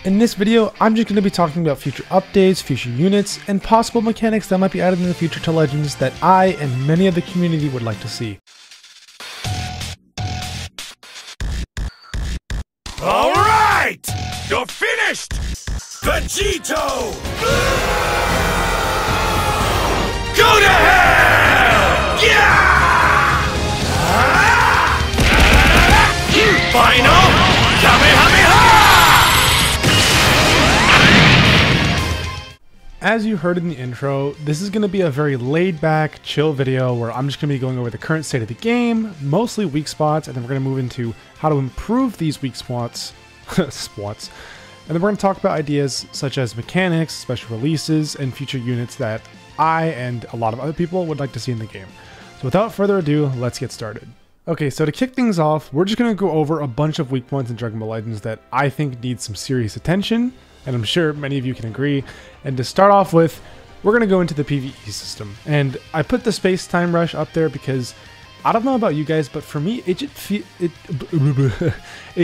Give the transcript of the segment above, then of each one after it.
In this video, I'm just going to be talking about future updates, future units, and possible mechanics that might be added in the future to Legends that I and many of the community would like to see. Alright! You're finished! Vegito! Go to hell! Yeah! Final Kamehameha! As you heard in the intro, this is going to be a very laid-back, chill video where I'm just going to be going over the current state of the game, mostly weak spots, and then we're going to move into how to improve these weak spots, and then we're going to talk about ideas such as mechanics, special releases, and future units that I and a lot of other people would like to see in the game. So without further ado, let's get started. Okay, so to kick things off, we're just going to go over a bunch of weak points in Dragon Ball Legends that I think need some serious attention, and I'm sure many of you can agree. And to start off with, we're going to go into the PvE system. And I put the space-time rush up there because I don't know about you guys, but for me, it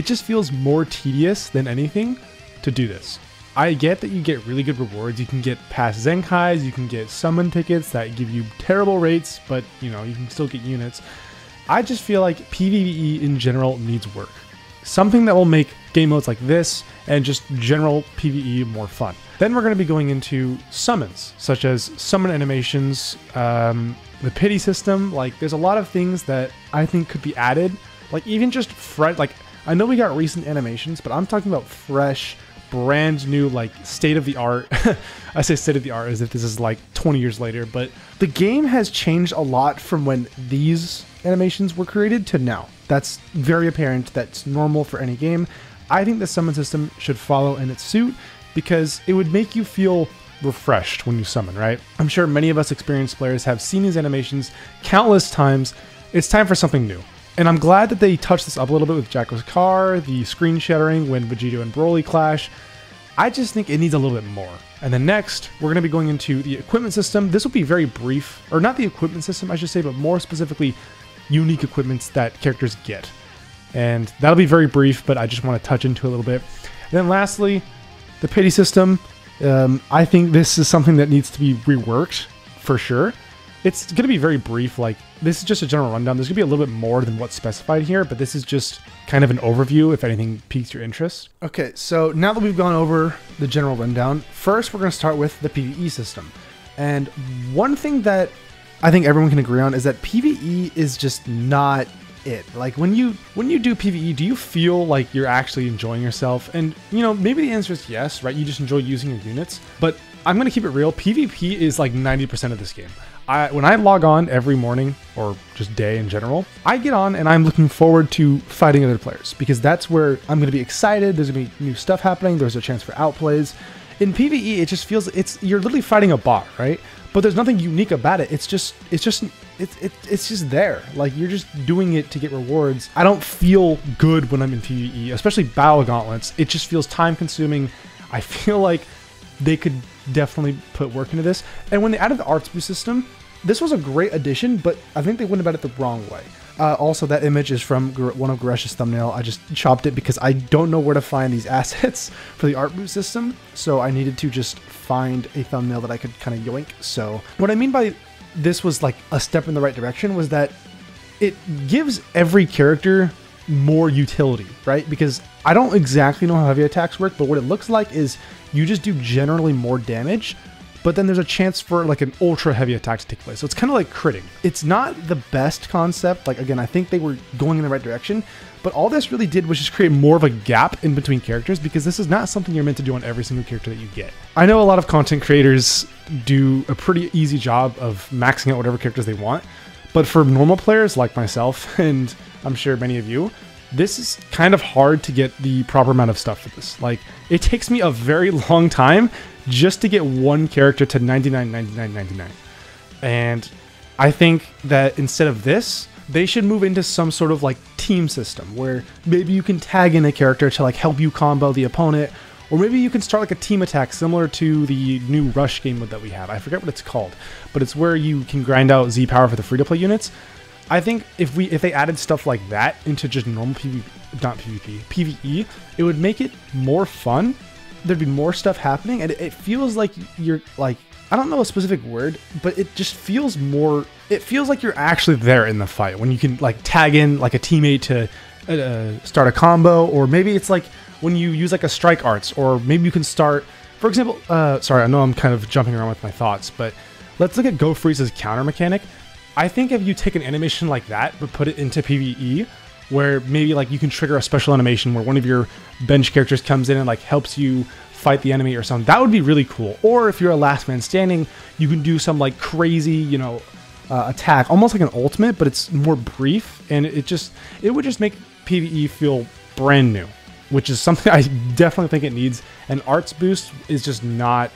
just feels more tedious than anything to do this. I get that you get really good rewards. You can get past Zenkais, you can get summon tickets that give you terrible rates, but you know, you can still get units. I just feel like PvE in general needs work. Something that will make game modes like this and just general PvE more fun. Then we're going to be going into summons, such as summon animations, the pity system. Like, there's a lot of things that I think could be added. Like, even just fresh, like, I know we got recent animations, but I'm talking about fresh, brand new, like, state-of-the-art. I say state-of-the-art as if this is like 20 years later, but the game has changed a lot from when these animations were created to now. That's very apparent. That's normal for any game. I think the summon system should follow in its suit because it would make you feel refreshed when you summon, right? I'm sure many of us experienced players have seen these animations countless times. It's time for something new. And I'm glad that they touched this up a little bit with Jacko's car, the screen shattering when Vegito and Broly clash. I just think it needs a little bit more. And then next, we're going to be going into the equipment system. This will be very brief, or not the equipment system, I should say, but more specifically, unique equipments that characters get. And that'll be very brief, but I just want to touch into a little bit. And then lastly, the pity system. I think this is something that needs to be reworked for sure. It's going to be very brief. Like, this is just a general rundown. There's going to be a little bit more than what's specified here, but this is just kind of an overview if anything piques your interest. Okay, so now that we've gone over the general rundown, first we're going to start with the PvE system. And one thing that I think everyone can agree on is that PvE is just not it. Like, when you do PvE, do you feel like you're actually enjoying yourself? And, you know, maybe the answer is yes, right? You just enjoy using your units. But I'm going to keep it real. PvP is like 90% of this game. When I log on every morning, or just day in general, I get on and I'm looking forward to fighting other players because that's where I'm going to be excited. There's going to be new stuff happening. There's a chance for outplays. In PvE, it just feels you're literally fighting a bot, right? But there's nothing unique about it. It's just there. Like, you're just doing it to get rewards. I don't feel good when I'm in PvE, especially battle gauntlets. It just feels time consuming. I feel like they could definitely put work into this. And when they added the arts boost system, this was a great addition, but I think they went about it the wrong way. Also, that image is from one of Garesh's thumbnail. I just chopped it because I don't know where to find these assets for the art boost system. So I needed to just find a thumbnail that I could kind of yoink. So what I mean by this was like a step in the right direction was that it gives every character more utility, right? Because I don't exactly know how heavy attacks work, but what it looks like is you just do generally more damage, but then there's a chance for like an ultra heavy attack to take place. So it's kind of like critting. It's not the best concept. Like, again, I think they were going in the right direction, but all this really did was just create more of a gap in between characters because this is not something you're meant to do on every single character that you get. I know a lot of content creators do a pretty easy job of maxing out whatever characters they want, but for normal players like myself, and I'm sure many of you, this is kind of hard to get the proper amount of stuff for this. Like, it takes me a very long time just to get one character to 99, 99, 99. And I think that instead of this, they should move into some sort of like team system where maybe you can tag in a character to like help you combo the opponent, or maybe you can start like a team attack similar to the new Rush game mode that we have. I forget what it's called, but it's where you can grind out Z power for the free-to-play units. I think if they added stuff like that into just normal PvE, it would make it more fun there'd be more stuff happening, and it feels like you're like, I don't know a specific word, but it just feels more, it feels like you're actually there in the fight when you can like tag in like a teammate to start a combo, or maybe it's like when you use like a strike arts, or maybe you can start, for example, sorry, I know I'm kind of jumping around with my thoughts, but let's look at Go Freeze's counter mechanic. I think if you take an animation like that, but put it into PvE, where maybe like you can trigger a special animation where one of your bench characters comes in and like helps you fight the enemy or something, that would be really cool. Or if you're a last man standing, you can do some like crazy, you know, attack, almost like an ultimate, but it's more brief, and it would just make PvE feel brand new, which is something I definitely think it needs. An arts boost is just not,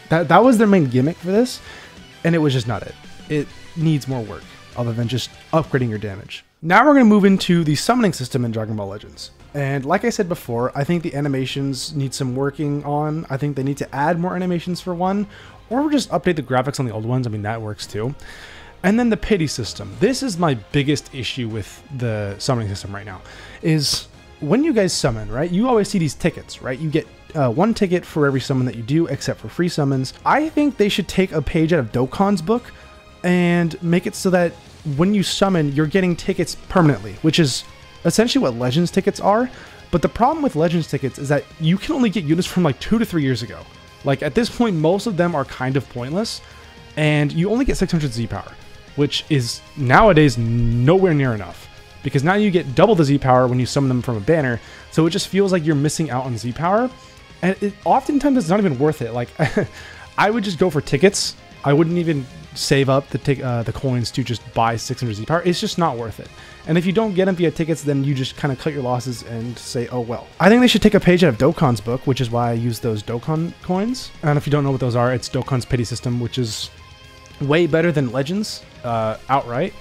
that was their main gimmick for this, and it was just not it. It needs more work other than just upgrading your damage. Now we're going to move into the summoning system in Dragon Ball Legends. And like I said before, I think the animations need some working on. I think they need to add more animations for one, or just update the graphics on the old ones. I mean, that works too. And then the pity system. This is my biggest issue with the summoning system right now, is when you guys summon, right? You always see these tickets, right? You get one ticket for every summon that you do, except for free summons. I think they should take a page out of Dokkan's book and make it so that when you summon, you're getting tickets permanently, which is essentially what Legends tickets are. But the problem with Legends tickets is that you can only get units from like 2 to 3 years ago. Like at this point, most of them are kind of pointless, and you only get 600 Z power, which is nowadays nowhere near enough, because now you get double the Z power when you summon them from a banner. So it just feels like you're missing out on Z power, and it oftentimes it's not even worth it. Like I would just go for tickets. I wouldn't even save up the coins to just buy 600 Z power. It's just not worth it. And if you don't get them via tickets, then you just kind of cut your losses and say, oh well. I think they should take a page out of Dokkan's book, which is why I use those Dokkan coins. And if you don't know what those are, it's Dokkan's pity system, which is way better than Legends outright.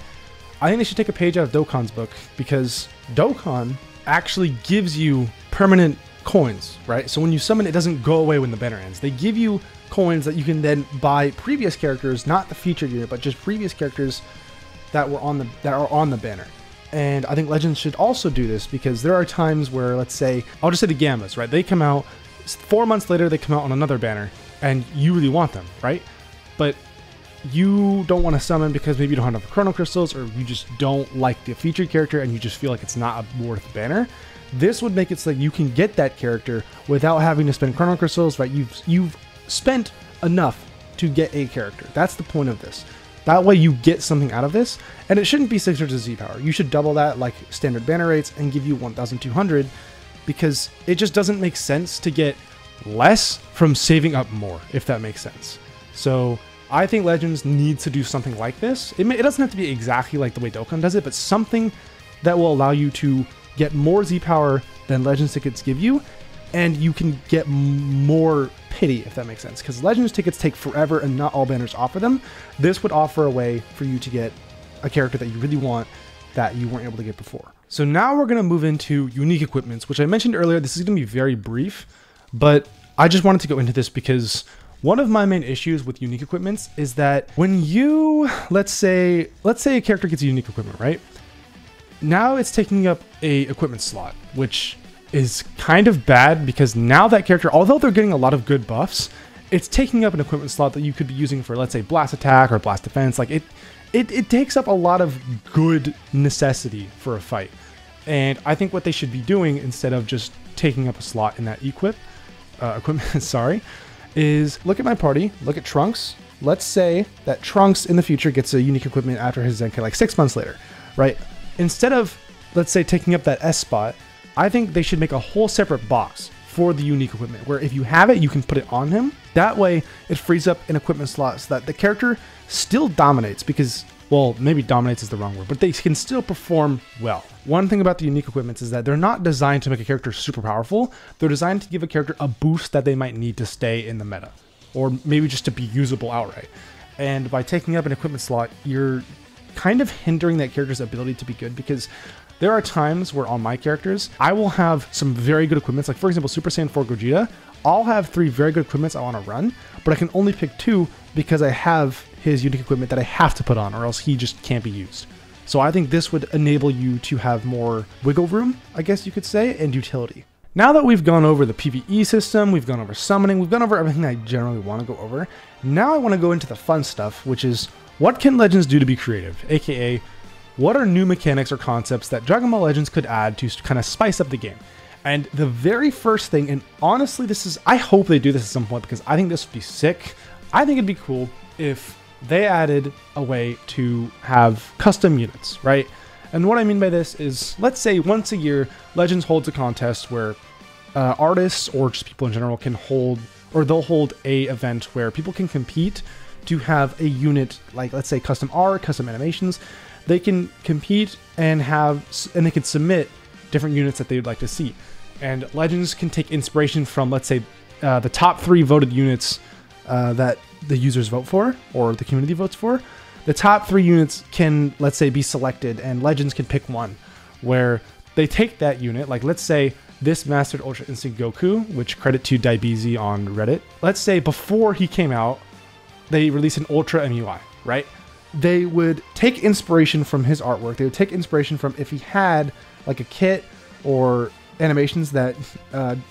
I think they should take a page out of Dokkan's book, because Dokkan actually gives you permanent coins, right? So when you summon, it doesn't go away when the banner ends. They give you coins that you can then buy previous characters, not the featured unit, but just previous characters that are on the banner. And I think Legends should also do this, because there are times where, let's say, I'll just say the Gammas, right? They come out 4 months later, they come out on another banner, and you really want them, right? But you don't want to summon because maybe you don't have enough chrono crystals, or you just don't like the featured character and you just feel like it's not worth the banner. This would make it so that you can get that character without having to spend chrono crystals, right? You've spent enough to get a character. That's the point of this. That way you get something out of this, and it shouldn't be 600 Z power. You should double that like standard banner rates and give you 1,200, because it just doesn't make sense to get less from saving up more, if that makes sense. So I think Legends needs to do something like this. It doesn't have to be exactly like the way Dokkan does it, but something that will allow you to get more Z power than Legends tickets give you, and you can get more pity, if that makes sense, because Legends tickets take forever and not all banners offer them. This would offer a way for you to get a character that you really want that you weren't able to get before. So now we're going to move into unique equipments, which I mentioned earlier. This is going to be very brief, but I just wanted to go into this because one of my main issues with unique equipments is that when you, let's say a character gets a unique equipment, right? Now it's taking up a equipment slot, which is kind of bad, because now that character, although they're getting a lot of good buffs, it's taking up an equipment slot that you could be using for, let's say, blast attack or blast defense. Like it takes up a lot of good necessity for a fight. And I think what they should be doing, instead of just taking up a slot in that equipment, sorry, is look at my party, look at Trunks. Let's say that Trunks in the future gets a unique equipment after his Zenkai, like 6 months later, right? Instead of, let's say, taking up that S spot, I think they should make a whole separate box for the unique equipment, where if you have it, you can put it on him. That way it frees up an equipment slot so that the character still dominates, because, well, maybe dominates is the wrong word, but they can still perform well. One thing about the unique equipments is that they're not designed to make a character super powerful. They're designed to give a character a boost that they might need to stay in the meta, or maybe just to be usable outright. And by taking up an equipment slot, you're kind of hindering that character's ability to be good, because there are times where on my characters, I will have some very good equipments. Like, for example, Super Saiyan 4 Gogeta, I'll have 3 very good equipments I want to run, but I can only pick 2 because I have his unique equipment that I have to put on, or else he just can't be used. So I think this would enable you to have more wiggle room, I guess you could say, and utility. Now that we've gone over the PvE system, we've gone over summoning, we've gone over everything I generally want to go over, now I want to go into the fun stuff, which is what can Legends do to be creative, aka what are new mechanics or concepts that Dragon Ball Legends could add to kind of spice up the game. And the very first thing, and honestly I hope they do this at some point because I think this would be sick. I think it'd be cool if they added a way to have custom units, right? And what I mean by this is, let's say once a year, Legends holds a contest where artists or just people in general can hold, or they'll hold a event where people can compete to have a unit, like let's say custom art, custom animations. They can compete and they can submit different units that they would like to see. And Legends can take inspiration from, let's say, the top 3 voted units that the users vote for, or the community votes for. The top 3 units can, let's say, be selected, and Legends can pick one where they take that unit, like let's say this mastered Ultra Instinct Goku, which credit to Daibizi on Reddit. Let's say before he came out, they released an Ultra MUI, right? They would take inspiration from his artwork. They would take inspiration from if he had like a kit or animations that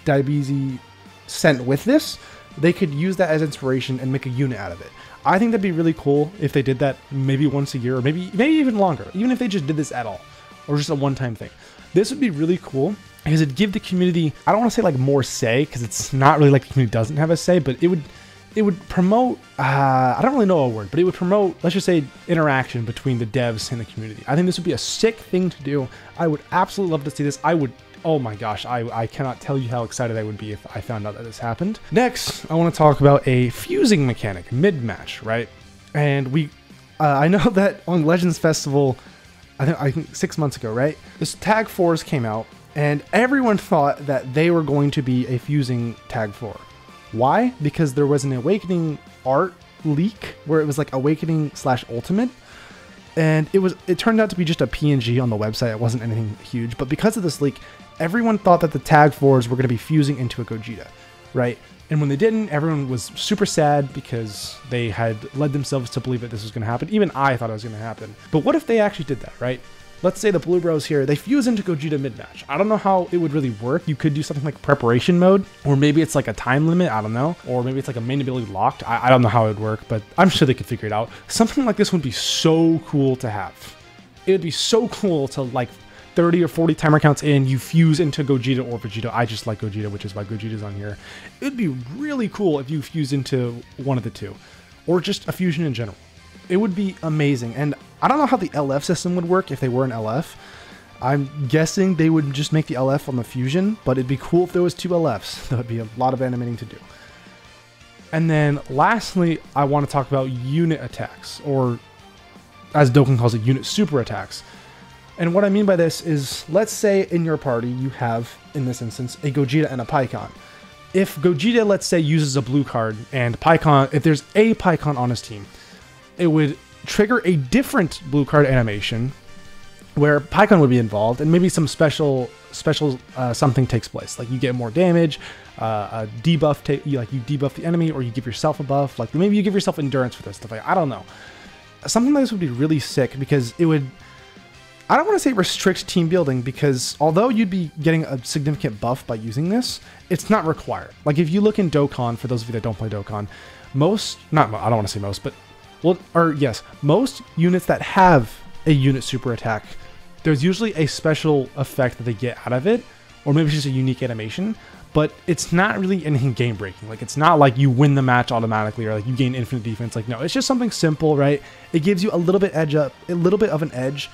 Daibizi sent with this, they could use that as inspiration and make a unit out of it. I think that'd be really cool if they did that maybe once a year, or maybe even longer, even if they just did this at all, or just a one-time thing. This would be really cool because it'd give the community, I don't want to say like more say, because it's not really like the community doesn't have a say, but it would promote, I don't really know a word, but it would promote, let's just say, interaction between the devs and the community. I think this would be a sick thing to do. I would absolutely love to see this. Oh my gosh, I cannot tell you how excited I would be if I found out that this happened. Next, I want to talk about a fusing mechanic, mid-match, right? And I know that on Legends Festival, I think 6 months ago, right? This Tag 4s came out, and everyone thought that they were going to be a fusing Tag 4. Why? Because there was an Awakening art leak where it was like Awakening/Ultimate. And it turned out to be just a PNG on the website. It wasn't anything huge. But because of this leak, everyone thought that the Tag 4s were going to be fusing into a Gogeta, right? And when they didn't, everyone was super sad because they had led themselves to believe that this was going to happen. Even I thought it was going to happen. But what if they actually did that, right? Let's say the Blue Bros here, they fuse into Gogeta mid-match. I don't know how it would really work. You could do something like preparation mode, or maybe it's like a time limit, I don't know. Or maybe it's like a main ability locked. I don't know how it would work, but I'm sure they could figure it out. Something like this would be so cool to have. It would be so cool to like 30 or 40 timer counts in, you fuse into Gogeta or Vegito. I just like Gogeta, which is why Gogeta's on here. It would be really cool if you fuse into one of the two, or just a fusion in general. It would be amazing. And I don't know how the LF system would work if they were an LF. I'm guessing they would just make the LF on the fusion, but it'd be cool if there was 2 LFs. That would be a lot of animating to do. And then lastly, I want to talk about unit attacks, or as Dokkan calls it, unit super attacks. And what I mean by this is, let's say in your party you have, in this instance, a Gogeta and a Pikkon. If Gogeta, let's say, uses a blue card, and Pikkon, if there's a Pikkon on his team, it would trigger a different blue card animation where Pikkon would be involved, and maybe some special something takes place. Like you get more damage, a debuff, you debuff the enemy, or you give yourself a buff. Like maybe you give yourself endurance for this stuff. I don't know. Something like this would be really sick because it would, I don't want to say restrict team building, because although you'd be getting a significant buff by using this, it's not required. Like if you look in Dokkan, for those of you that don't play Dokkan, I don't want to say most, but most units that have a unit super attack, there's usually a special effect that they get out of it, or maybe it's just a unique animation, but it's not really anything game breaking. Like it's not like you win the match automatically, or like you gain infinite defense. Like no, it's just something simple, right? It gives you a little bit of an edge.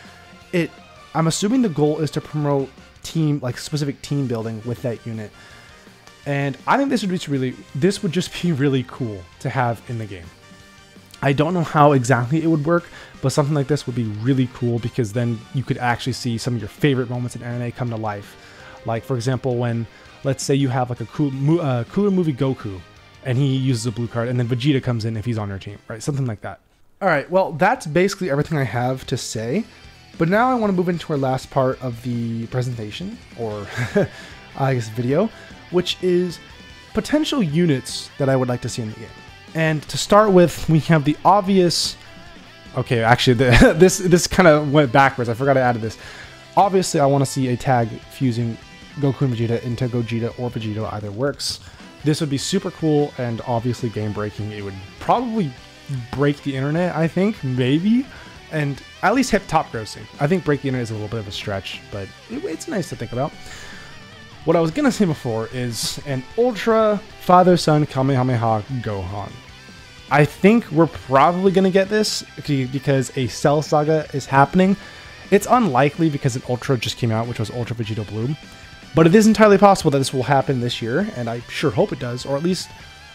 I'm assuming the goal is to promote specific team building with that unit. And I think this would just be really cool to have in the game. I don't know how exactly it would work, but something like this would be really cool, because then you could actually see some of your favorite moments in anime come to life. Like, for example, when, let's say you have like a cooler movie Goku, and he uses a blue card, and then Vegeta comes in if he's on your team, right? Something like that. All right, well, that's basically everything I have to say. But now I want to move into our last part of the presentation, or I guess video, which is potential units that I would like to see in the game. And to start with, we have the obvious. Okay, actually, this kind of went backwards. I forgot I added this. Obviously, I want to see a tag fusing Goku and Vegeta into Gogeta or Vegito, either works. This would be super cool and obviously game breaking. It would probably break the internet, I think, maybe, and at least hit top grossing. I think break the internet is a little bit of a stretch, but it's nice to think about. What I was gonna say before is an Ultra Father-Son Kamehameha Gohan. I think we're probably gonna get this because a Cell Saga is happening. It's unlikely because an Ultra just came out, which was Ultra Vegito Blue, but it is entirely possible that this will happen this year, and I sure hope it does, or at least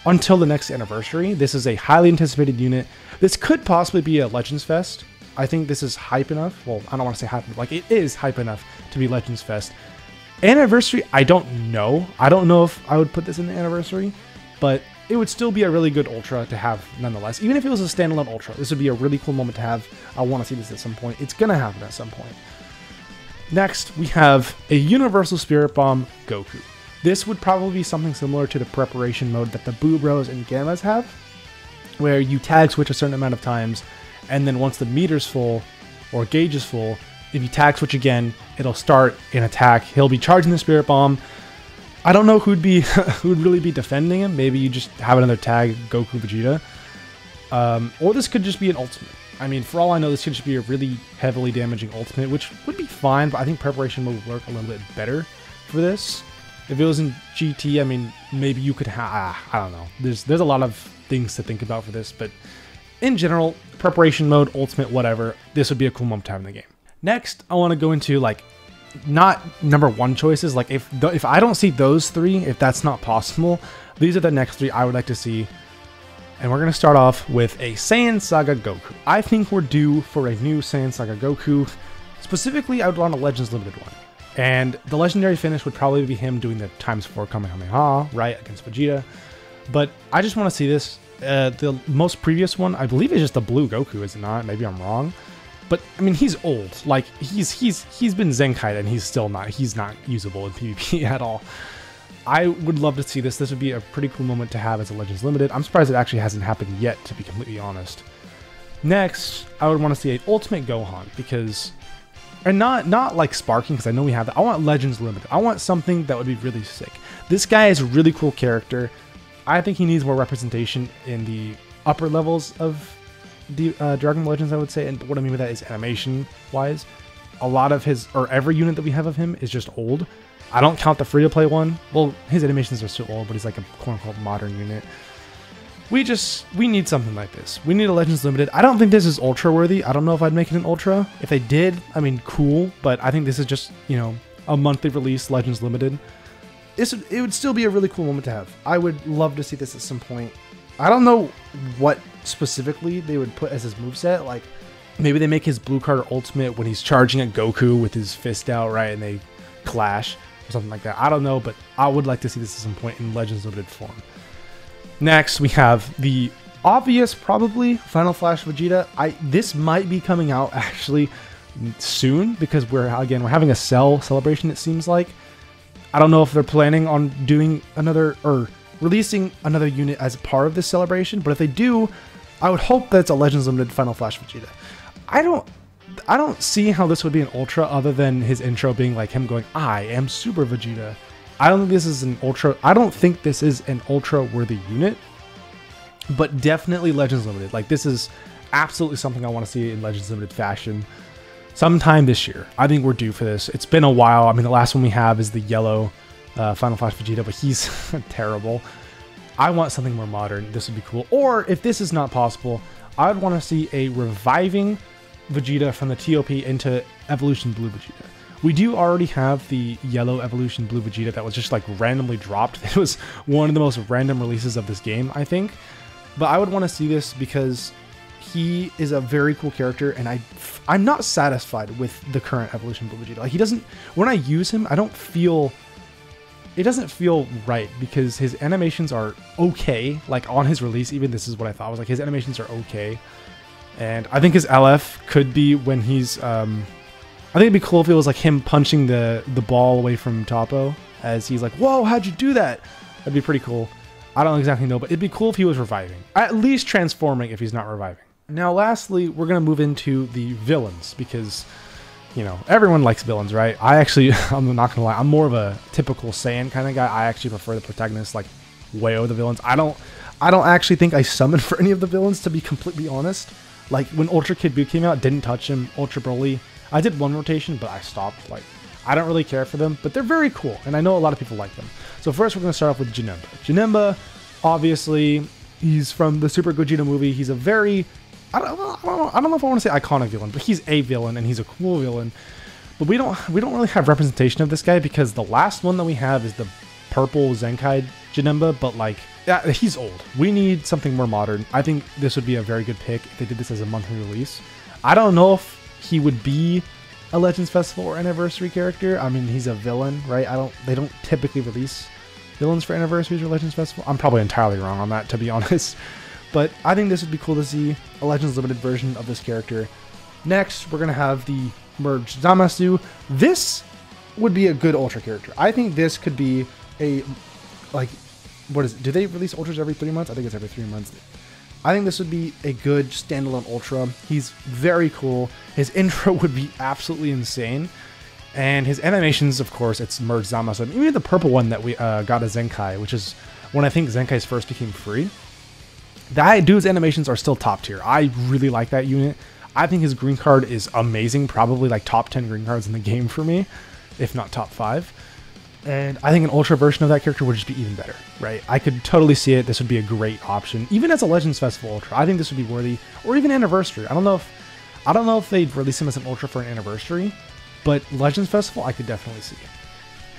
until the next anniversary. This is a highly anticipated unit. This could possibly be a Legends Fest. I think this is hype enough. Well, I don't want to say hype, like it is hype enough to be Legends Fest. Anniversary, I don't know. I don't know if I would put this in the anniversary, but it would still be a really good Ultra to have nonetheless. Even if it was a standalone Ultra, this would be a really cool moment to have. I want to see this at some point. It's going to happen at some point. Next, we have a Universal Spirit Bomb Goku. This would probably be something similar to the preparation mode that the Boo Bros and Gammas have, where you tag switch a certain amount of times, and then once the meter's full, or gauge is full, if you tag switch again, it'll start an attack. He'll be charging the Spirit Bomb. I don't know who'd really be defending him. Maybe you just have another tag, Goku Vegeta. Or this could just be an ultimate. I mean, for all I know, this could just be a really heavily damaging ultimate, which would be fine, but I think preparation mode would work a little bit better for this. If it was in GT, I mean, maybe you could I don't know. There's a lot of things to think about for this, but in general, preparation mode, ultimate, whatever, this would be a cool moment to have in the game. Next, I want to go into, like, not number one choices. Like, if I don't see those three, if that's not possible, these are the next three I would like to see. And we're going to start off with a Saiyan Saga Goku. I think we're due for a new Saiyan Saga Goku. Specifically, I would want a Legends Limited one. And the legendary finish would probably be him doing the ×4 Kamehameha, right, against Vegeta. But I just want to see this. The most previous one, I believe, is just the blue Goku, is it not? Maybe I'm wrong. But I mean, he's old. Like he's been Zenkai'd and he's not usable in PvP at all. I would love to see this. This would be a pretty cool moment to have as a Legends Limited. I'm surprised it actually hasn't happened yet, to be completely honest. Next, I would want to see an Ultimate Gohan because, and not like Sparking, because I know we have that. I want Legends Limited. I want something that would be really sick. This guy is a really cool character. I think he needs more representation in the upper levels of the Dragon Ball Legends, I would say. And what I mean by that is animation-wise. A lot of his, or every unit that we have of him is just old. I don't count the free-to-play one. Well, his animations are still old, but he's like a quote-unquote modern unit. We need something like this. We need a Legends Limited. I don't think this is Ultra-worthy. I don't know if I'd make it an Ultra. If they did, I mean, cool. But I think this is just, you know, a monthly release Legends Limited. It would still be a really cool moment to have. I would love to see this at some point. I don't know what specifically they would put as his moveset. Like, maybe they make his blue card ultimate when he's charging at Goku with his fist out, right? And they clash or something like that. I don't know, but I would like to see this at some point in Legends Limited form. Next, we have the obvious, probably, Final Flash Vegeta. This might be coming out actually soon because we're having a Cell celebration, it seems like. I don't know if they're planning on doing another or releasing another unit as part of this celebration, but if they do, I would hope that it's a Legends Limited Final Flash Vegeta. I don't see how this would be an Ultra other than his intro being like him going, "I am Super Vegeta." I don't think this is an Ultra. I don't think this is an Ultra worthy unit, but definitely Legends Limited. Like, this is absolutely something I want to see in Legends Limited fashion sometime this year. I think we're due for this. It's been a while. I mean, the last one we have is the yellow Final Flash Vegeta, but he's terrible. I want something more modern. This would be cool. Or if this is not possible, I would want to see a reviving Vegeta from the TOP into Evolution Blue Vegeta. We do already have the yellow Evolution Blue Vegeta that was just like randomly dropped. It was one of the most random releases of this game, I think. But I would want to see this because he is a very cool character, and I'm not satisfied with the current Evolution Blue Vegeta. Like, he doesn't, when I use him, I don't feel, it doesn't feel right because his animations are okay. Like, on his release, even this is what I thought. I was like, his animations are okay. And I think his LF could be when he's, I think it'd be cool if it was like him punching the ball away from Toppo as he's like, "Whoa, how'd you do that?" That'd be pretty cool. I don't exactly know, but it'd be cool if he was reviving. At least transforming if he's not reviving. Now, lastly, we're going to move into the villains because you know, everyone likes villains, right? I actually, I'm not gonna lie, I'm more of a typical Saiyan kind of guy. I actually prefer the protagonist like way over the villains. I don't actually think I summoned for any of the villains, to be completely honest. Like when Ultra Kid Buu came out, didn't touch him. Ultra Broly, I did one rotation, but I stopped. Like, I don't really care for them, but they're very cool, and I know a lot of people like them. So first, we're gonna start off with Janemba. Janemba, obviously, he's from the Super Gogeta movie. He's a very, I don't know if I want to say iconic villain, but he's a villain, and he's a cool villain. But we don't really have representation of this guy, because the last one that we have is the purple Zenkai Janemba, but like, yeah, he's old. We need something more modern. I think this would be a very good pick if they did this as a monthly release. I don't know if he would be a Legends Festival or Anniversary character. I mean, he's a villain, right? They don't typically release villains for Anniversaries or Legends Festival. I'm probably entirely wrong on that, to be honest. But I think this would be cool to see a Legends Limited version of this character. Next, we're going to have the merged Zamasu. This would be a good Ultra character. I think this could be a, like, what is it? Do they release Ultras every 3 months? I think it's every 3 months. I think this would be a good standalone Ultra. He's very cool. His intro would be absolutely insane. And his animations, of course, it's merged Zamasu. And even the purple one that we got as Zenkai, which is when I think Zenkai's first became free. That dude's animations are still top tier. I really like that unit. I think his green card is amazing. Probably like top 10 green cards in the game for me, if not top 5. And I think an Ultra version of that character would just be even better, right? I could totally see it. This would be a great option. Even as a Legends Festival Ultra, I think this would be worthy. Or even Anniversary. I don't know if they'd release him as an Ultra for an Anniversary, but Legends Festival, I could definitely see.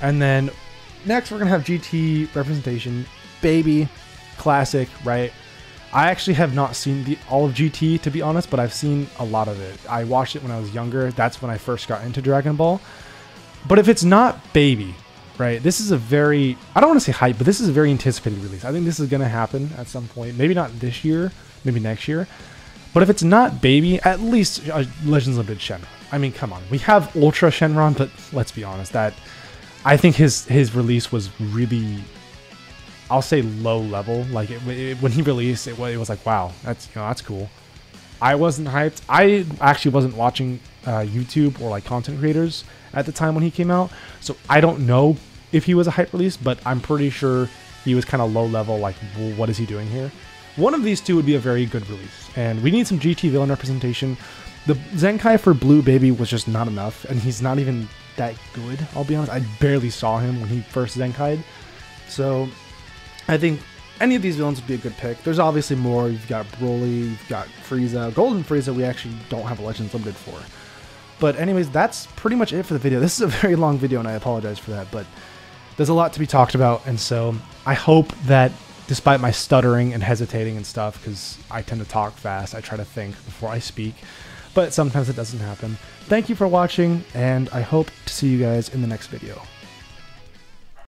And then next, we're going to have GT representation. Baby, classic, right? I actually have not seen all of GT, to be honest, but I've seen a lot of it. I watched it when I was younger. That's when I first got into Dragon Ball. But if it's not Baby, right, this is a very, I don't want to say hype, but this is a very anticipated release. I think this is going to happen at some point. Maybe not this year, maybe next year. But if it's not Baby, at least Legends Limited Shenron. I mean, come on. We have Ultra Shenron, but let's be honest, that I think his release was really, I'll say low level. Like when he released it, was like, wow, that's cool. I wasn't hyped. I actually wasn't watching YouTube or like content creators at the time when he came out, so I don't know if he was a hype release, but I'm pretty sure he was kind of low level. Like, well, what is he doing here? One of these two would be a very good release, and we need some GT villain representation. The Zenkai for Blue Baby was just not enough, and he's not even that good. I'll be honest. I barely saw him when he first Zenkai'd, so I think any of these villains would be a good pick. There's obviously more. You've got Broly, you've got Frieza. Golden Frieza we actually don't have a Legends Limited for. But anyways, that's pretty much it for the video. This is a very long video, and I apologize for that, but there's a lot to be talked about, and so I hope that despite my stuttering and hesitating and stuff, because I tend to talk fast, I try to think before I speak, but sometimes it doesn't happen. Thank you for watching, and I hope to see you guys in the next video.